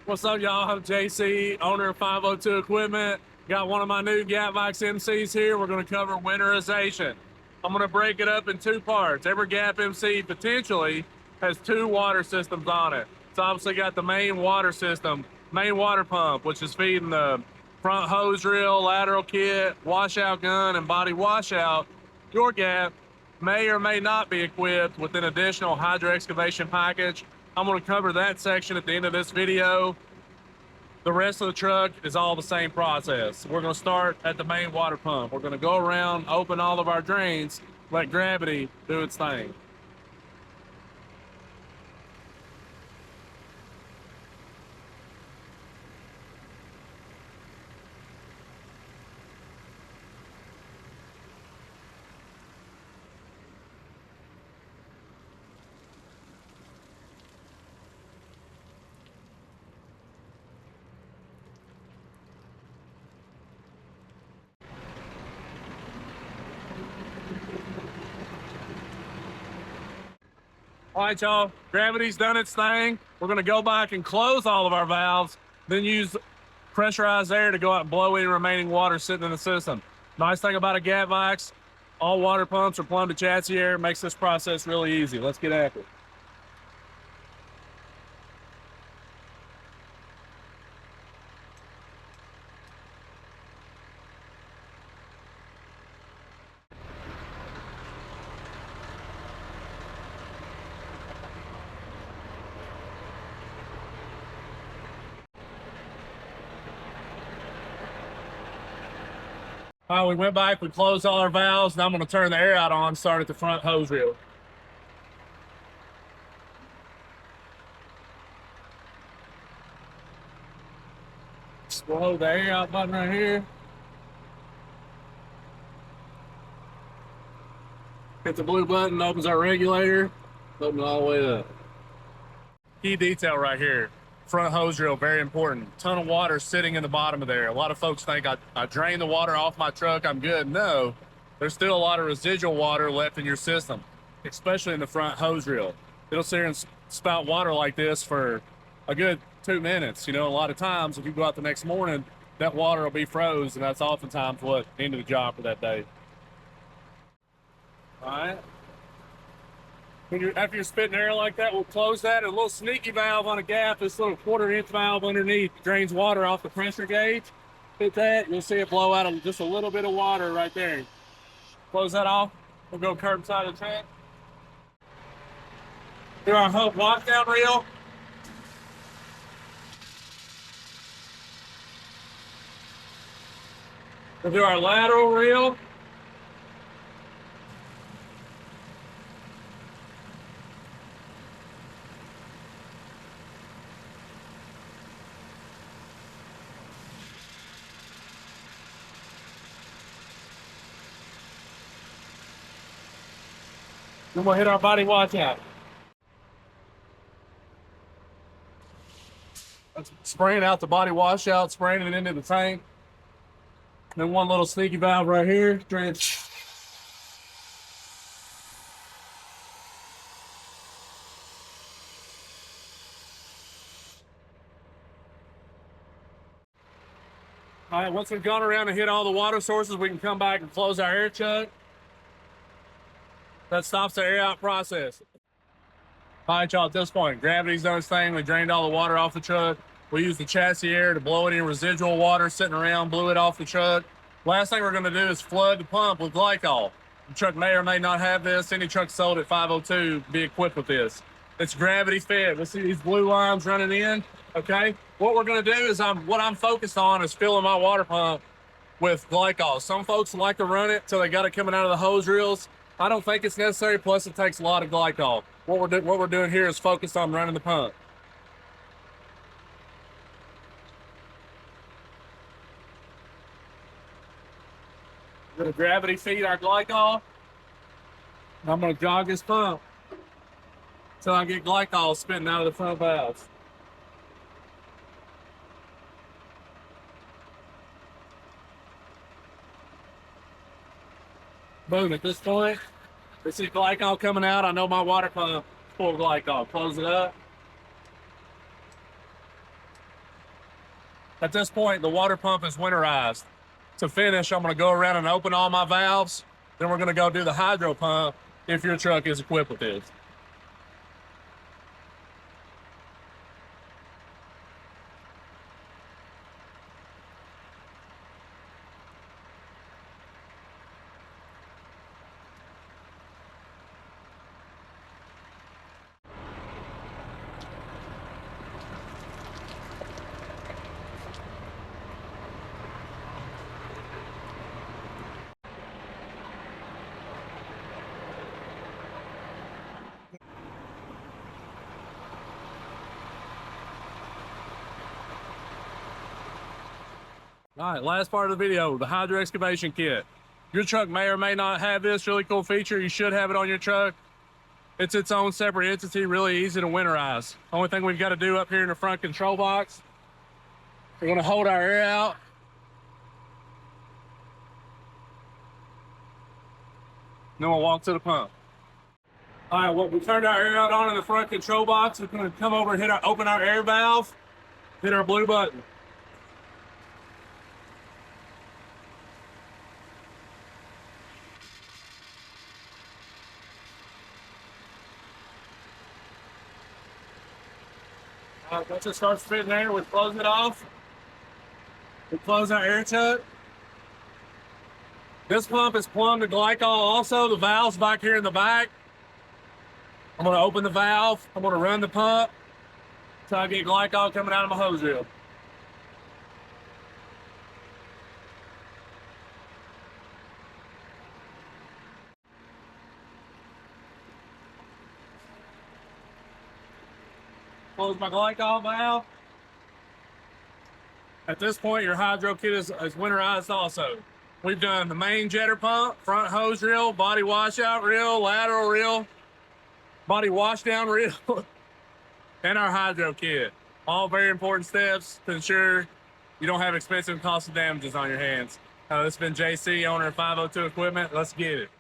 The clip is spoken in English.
What's up, y'all? I'm JC, owner of 502 Equipment. Got one of my new GapVax MCs here. We're going to cover winterization. I'm going to break it up in two parts. Every Gap MC potentially has two water systems on it. It's obviously got the main water system, main water pump, which is feeding the front hose reel, lateral kit, washout gun, and body washout. Your Gap may or may not be equipped with an additional hydro excavation package. I'm going to cover that section at the end of this video. The rest of the truck is all the same process. We're going to start at the main water pump. We're going to go around, open all of our drains, let gravity do its thing. All right, y'all, gravity's done its thing. We're gonna go back and close all of our valves, then use pressurized air to go out and blow any remaining water sitting in the system. Nice thing about a GapVax, all water pumps are plumbed to chassis air, makes this process really easy. Let's get after it. All right, we went back, we closed all our valves. Now I'm gonna turn the air out on, start at the front hose reel. We'll hold the air out button right here. Hit the blue button, opens our regulator, open it all the way up. Key detail right here. Front hose reel, very important. Ton of water sitting in the bottom of there. A lot of folks think I drain the water off my truck, I'm good. No, there's still a lot of residual water left in your system, especially in the front hose reel. It'll sit here and spout water like this for a good 2 minutes. You know, a lot of times if you go out the next morning, that water will be froze, and that's oftentimes what ended the job for that day. All right. After you're spitting air like that, we'll close that. A little sneaky valve on a gap, this little 1/4-inch valve underneath drains water off the pressure gauge. Hit that, you'll see it blow out just a little bit of water right there. Close that off. We'll go curbside of the tank. Do our Out Washdown Reel. We'll do our lateral reel. Then we'll hit our body washout. That's spraying out the body washout, spraying it into the tank. Then one little sneaky valve right here, drain. All right, once we've gone around and hit all the water sources, we can come back and close our air chuck. That stops the air out process. All right, y'all, at this point, gravity's done its thing. We drained all the water off the truck. We used the chassis air to blow any residual water sitting around, blew it off the truck. Last thing we're gonna do is flood the pump with glycol. The truck may or may not have this. Any truck sold at 502 be equipped with this. It's gravity fed. We'll see these blue lines running in, okay? What we're gonna do is what I'm focused on is filling my water pump with glycol. Some folks like to run it till they got it coming out of the hose reels. I don't think it's necessary, plus it takes a lot of glycol. What we're doing here is focused on running the pump. We're gonna gravity feed our glycol. I'm gonna jog this pump until I get glycol spitting out of the front valves. Boom, at this point, we see glycol coming out. I know my water pump is full of glycol. Close it up. At this point, the water pump is winterized. To finish, I'm gonna go around and open all my valves. Then we're gonna go do the hydro pump if your truck is equipped with this. All right, last part of the video, the Hydro Excavation Kit. Your truck may or may not have this really cool feature. You should have it on your truck. It's its own separate entity, really easy to winterize. Only thing we've got to do up here in the front control box, we're gonna hold our air out. Then we'll walk to the pump. All right, well, we turned our air out on in the front control box. We're gonna come over and open our air valve, hit our blue button. Once it starts fitting air, we close it off. We close our air chuck. This pump is plumbed to glycol also. The valve's back here in the back. I'm gonna open the valve. I'm gonna run the pump so I get glycol coming out of my hose reel. Close my glycol valve. At this point, your hydro kit is winterized also. We've done the main jetter pump, front hose reel, body washout reel, lateral reel, body washdown reel, and our hydro kit. All very important steps to ensure you don't have expensive and costly damages on your hands. This has been JC, owner of 502 Equipment. Let's get it.